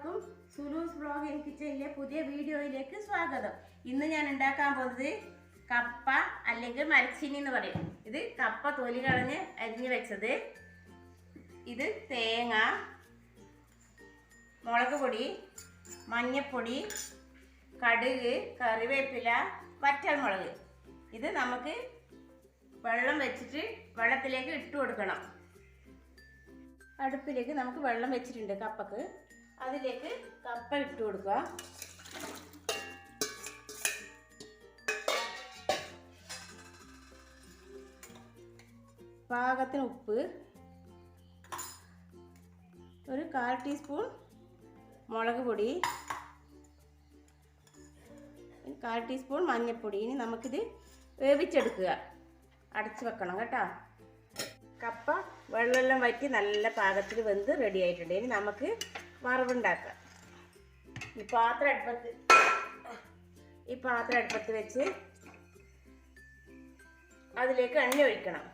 എല്ലാവർക്കും സുലൂസ് vlog and കിച്ചണിലെ പുതിയ വീഡിയോയിലേക്ക് സ്വാഗതം. ഇന്ന് ഞാൻ ഉണ്ടാക്കാൻ പോകുന്നത് കപ്പ അല്ലെങ്കിൽ മരച്ചീനി എന്ന് പറയും. ഇത് കപ്പ തൊലി കളഞ്ഞ് അരിഞ്ഞു വെച്ചത്, ഇത് തേങ്ങ, മുളക് പൊടി, മഞ്ഞൾപ്പൊടി, കടുക്, കറിവേപ്പില, വറ്റൽമുളക്. ഇത് നമുക്ക് വെള്ളം വെച്ചിട്ട് വെള്ളത്തിലേക്ക് ഇട്ട് കൊടുക്കണം. അടുപ്പിലേക്ക് നമുക്ക് വെള്ളം വെച്ചിട്ടുണ്ട് കപ്പക്ക്. അതിലേക്ക് കപ്പ ഇട്ട് കൊടുക്കുക. പാകത്തിന് ഉപ്പ്, ഒരു 1/4 ടീസ്പൂൺ മുളക് പൊടി, 1/4 ടീസ്പൂൺ മഞ്ഞൾപ്പൊടി. ഇനി നമുക്കിത് വേവിച്ചെടുക്കുക. അടച്ചു വെക്കണം കേട്ടോ. കപ്പ വെള്ളമെല്ലാം വറ്റി നല്ല പാകത്തിൽ വെന്ത് റെഡി ആയിട്ടുണ്ട്. ഇനി നമുക്ക് വറവുണ്ടാക്കാം. ഈ പാത്രം അടുപ്പത്ത് വെച്ച് അതിലേക്ക് എണ്ണ ഒഴിക്കണം.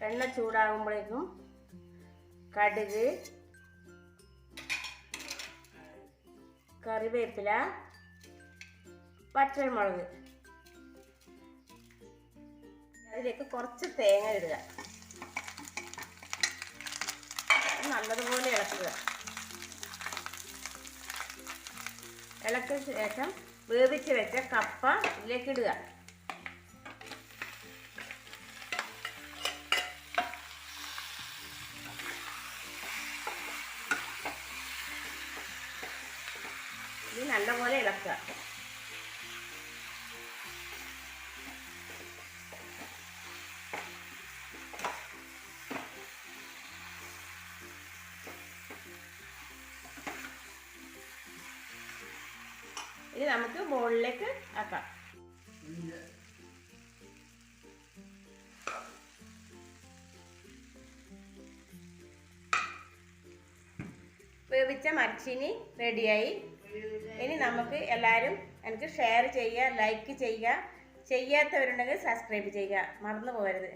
എണ്ണ ചൂടാകുമ്പോഴേക്കും കടുക്, കറിവേപ്പില, വറ്റൽമുളക്, അതിലേക്ക് കുറച്ച് തേങ്ങ ഇടുക. നല്ലതുപോലെ ഇളക്കുക. ഇളക്കിയ ശേഷം വേവിച്ച് വെച്ച കപ്പ ഇതിലേക്ക് ഇടുക. ഇത് നല്ലപോലെ ഇളക്കുക. ഇനി നമുക്ക് ബോളിലേക്ക് ആക്കാം. വേവിച്ച മരച്ചീനി റെഡിയായി. ഇനി നമുക്ക് എല്ലാവരും എനിക്ക് ഷെയർ ചെയ്യുക, ലൈക്ക് ചെയ്യുക, ചെയ്യാത്തവരുണ്ടെങ്കിൽ സബ്സ്ക്രൈബ് ചെയ്യുക, മറന്നു പോകരുത്.